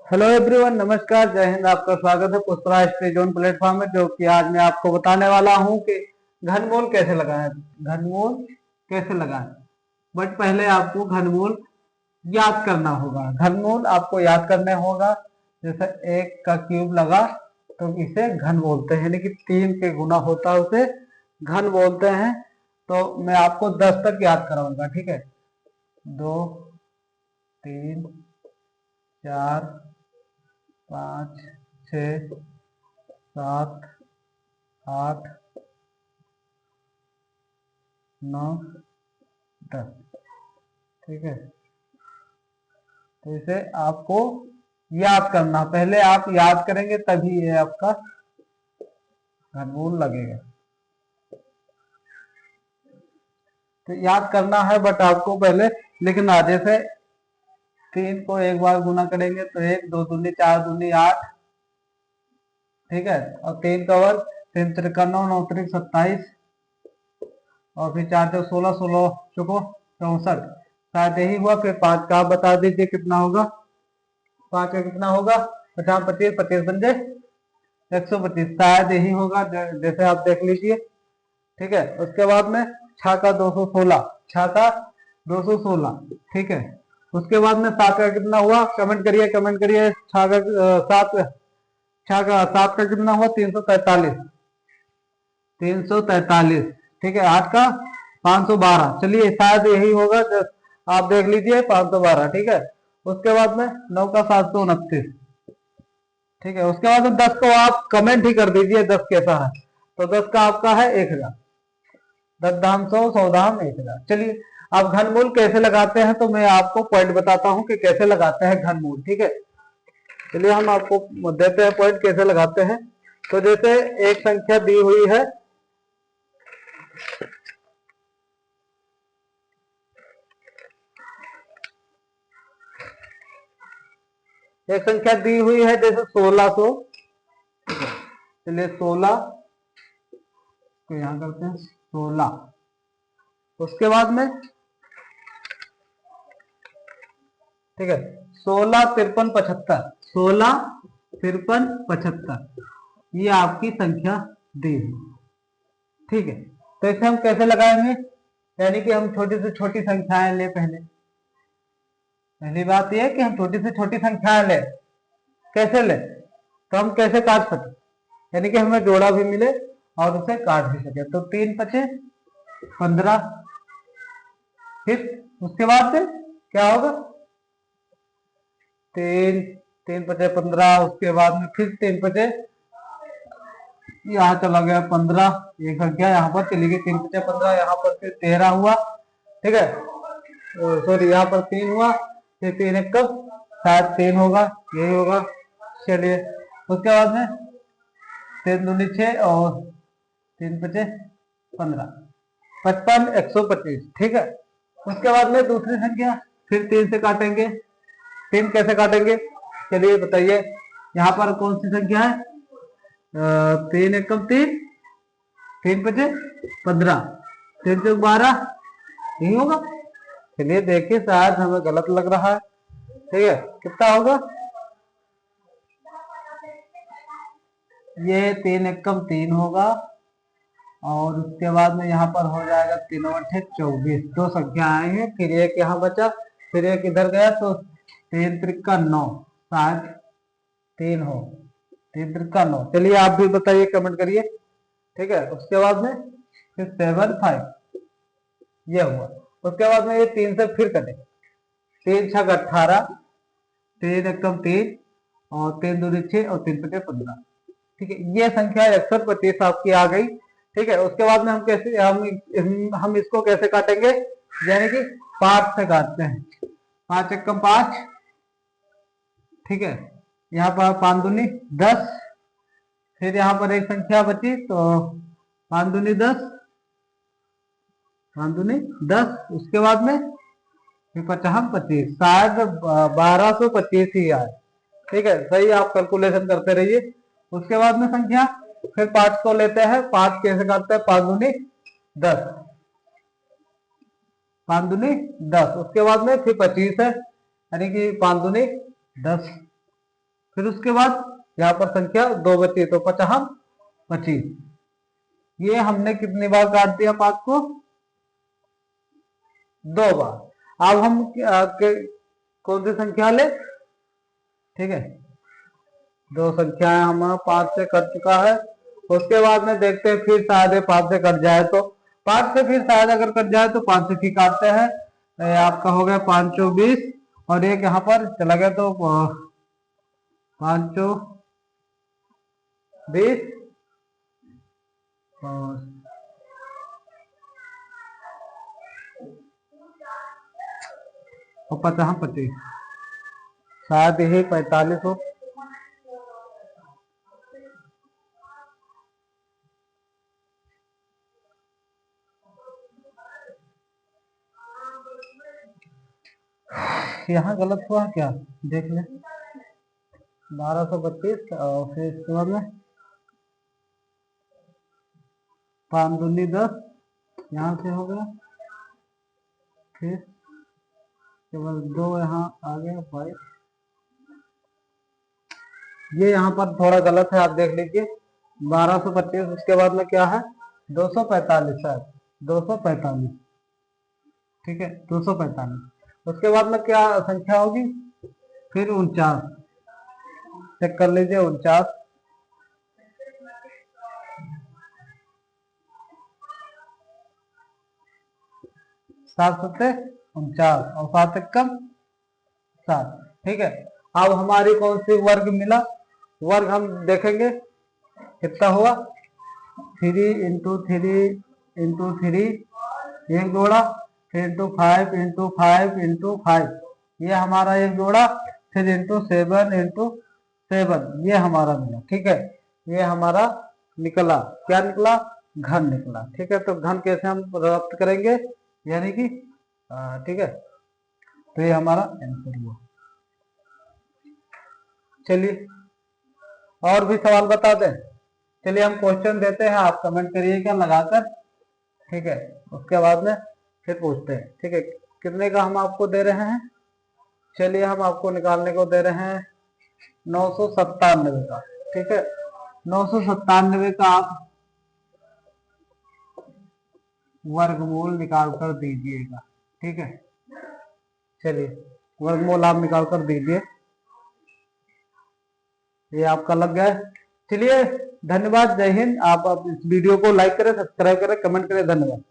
Hello everyone, नमस्कार, जय हिंद। आपका स्वागत है पुष्पराज स्टडी जोन प्लेटफॉर्म में। जो कि आज मैं आपको बताने वाला हूं कि घनमूल कैसे लगाएं। घनमूल कैसे लगाएं, बट पहले आपको घनमूल याद करना होगा। घनमूल आपको याद करने होगा। जैसे एक का क्यूब लगा तो इसे घन बोलते हैं, यानी कि 3 के गुना होता है उसे घन बोलते हैं। तो मैं आपको 10 तक याद कराऊंगा, ठीक है। 2, 3, 4, 5, 6, 7, 8, 9, 10, ठीक है। तो इसे आपको याद करना, पहले आप याद करेंगे तभी ये आपका घनमूल लगेगा। तो याद करना है, बट आपको पहले लिखना। जैसे 3 को एक बार गुना करेंगे तो 1, 2 दूनी 4 दूनी 8, ठीक है। और 3 का वर्ग 3 त्रिका 9, 9 त्रिक 27, और फिर 4 चौक 16, 16 चौको 64। शायद यही हुआ। फिर 5 का आप बता दीजिए कितना होगा। 5 का कितना होगा? 50, 25, 25 बन जाए 125। शायद यही होगा, जैसे आप देख लीजिए, ठीक है। उसके बाद में 6 का 216, 6 का 216, ठीक है। उसके बाद में 7 का कितना हुआ? कमेंट करिए, कमेंट करिए। 6 का 7 का कितना हुआ? 343, 343, ठीक है। 8 का 512, चलिए शायद यही होगा। आप देख लीजिए 512, ठीक है। उसके बाद में 9 का 729, ठीक है। उसके बाद में 10 को आप कमेंट ही कर दीजिए 10 कैसा है। तो 10 का आपका है 1000। 10 धाम 100, 100 धाम 1000। चलिए, आप घनमूल कैसे लगाते हैं तो मैं आपको पॉइंट बताता हूं कि कैसे लगाते हैं घनमूल, ठीक है। चलिए हम आपको देते हैं पॉइंट कैसे लगाते हैं। तो जैसे एक संख्या दी हुई है, एक संख्या दी हुई है जैसे 1600, चलिए 16 तो यहां करते हैं 16। उसके बाद में, ठीक है, 16, 53, 75, 16, 53, 75, ये आपकी संख्या दी है, ठीक है। तो इसे हम कैसे लगाएंगे? यानी कि हम छोटी से छोटी संख्याएं ले। पहली बात यह है कि हम छोटी से छोटी संख्याएं ले। कैसे ले? तो हम कैसे काट सके, यानी कि हमें जोड़ा भी मिले और उसे काट भी सके। तो 3 पचे 15, फिर उसके बाद से क्या होगा? 3, 3 पचे 15, उसके बाद में फिर 3 पचे, यहाँ चला गया 15, एक संख्या यहाँ पर चली गई। 3 पचे 15, यहाँ पर फिर 13 हुआ, ठीक है। सॉरी, यहाँ पर 3 हुआ, फिर 3 एक कब, शायद 3 होगा, यही होगा। चलिए, उसके बाद में 3 दूनी 6 और 3 पचे 15, 55, 125, ठीक है। उसके बाद में दूसरी संख्या फिर 3 से काटेंगे। 3 कैसे काटेंगे? चलिए बताइए। यहाँ पर कौन सी संख्या है? 3 एकम 3, 3 पचे 15, 3 चौक 12, यही होगा। चलिए देखिए, शायद हमें गलत लग रहा है, ठीक है। कितना होगा? ये 3 एकम 3 होगा, और उसके बाद में यहाँ पर हो जाएगा 3 बटे 24। दो संख्या आए हैं, फिर एक यहाँ बचा, फिर एक इधर गया, तो 3 त्रिका 9, शायद 3 हो। 3 त्रिका 9, चलिए आप भी बताइए, कमेंट करिए, ठीक है। उसके बाद में फिर 7, 5, ये हुआ। उसके बाद में ये 3 से फिर कटे। 3 छक 18, 3 एकम 3, और 3 दूनी 6, और 3 पचे 15, ठीक है। ये संख्या 125 आपकी आ गई, ठीक है। उसके बाद में हम कैसे हम इसको कैसे काटेंगे? यानी कि 5 से काटते हैं। 5 एकम 5, ठीक है। यहाँ पर 5 दूनी 10, फिर यहाँ पर एक संख्या बची, तो 5 दूनी 10, 5 दूनी 10। उसके बाद में फिर 50, 25, शायद 1225 ही आए, ठीक है। सही, आप कैलकुलेशन करते रहिए। उसके बाद में संख्या फिर 5 को लेते हैं। 5 कैसे काटते हैं? 5 दूनी 10, 5 दूनी 10। उसके बाद में फिर 25 है, यानी कि 5 दूनी 10, फिर उसके बाद यहाँ पर संख्या 2 बची है, तो 5 25। ये हमने कितनी बार काट दिया 5 को? 2 बार। अब हम कौन सी संख्या ले? ठीक है, 2 संख्याएं हमारा 5 से कट चुका है। उसके बाद में देखते हैं फिर शायद 5 से कट जाए, तो 5 से फिर शायद अगर कट जाए तो 5 से फिर काटते हैं। तो ये आपका हो गया 5 चौ 20 और एक यहाँ पर चला गया, तो 5 चौ 20 और 50 25, शायद यही 45 हो। यहाँ गलत हुआ क्या, देख ले। 1225 और फिर इसके बाद में 5 दूनी 10, यहाँ से हो गया, फिर केवल 2 यहाँ आ गया 5। ये यहाँ पर थोड़ा गलत है, आप देख लीजिए। 1225 उसके बाद में क्या है? 245 है, 245। ठीक है, 245। उसके बाद में क्या संख्या होगी? फिर 49, चेक कर लीजिए। 49, 7 सत्ते 49 और 7 एकम 7। ठीक है, अब हमारी कौन सी वर्ग मिला? वर्ग हम देखेंगे कितना हुआ। 3 इंटू 3 इंटू 3, एक जोड़ा, फिर इंटू 5 इंटू 5 इंटू 5, ये हमारा एक जोड़ा, फिर इंटू 7 इंटू 7, ये हमारा मिला। ठीक है, ये हमारा निकला, क्या निकला? घन निकला। ठीक है, तो घन कैसे हम प्राप्त करेंगे, यानी कि ठीक है, तो ये हमारा आंसर हुआ। चलिए और भी सवाल बता दें। चलिए हम क्वेश्चन देते हैं, आप कमेंट करिएगा लगाकर। ठीक है, उसके बाद में फिर पूछते हैं। ठीक है, कितने का हम आपको दे रहे हैं? चलिए हम आपको निकालने को दे रहे हैं 997 का। ठीक है, 997 का आप वर्गमूल निकाल कर दीजिएगा। ठीक है, चलिए वर्गमूल आप निकाल कर दीजिए। ये आपका लग गया है। चलिए धन्यवाद, जय हिंद। आप इस वीडियो को लाइक करें, सब्सक्राइब करें, कमेंट करें। धन्यवाद।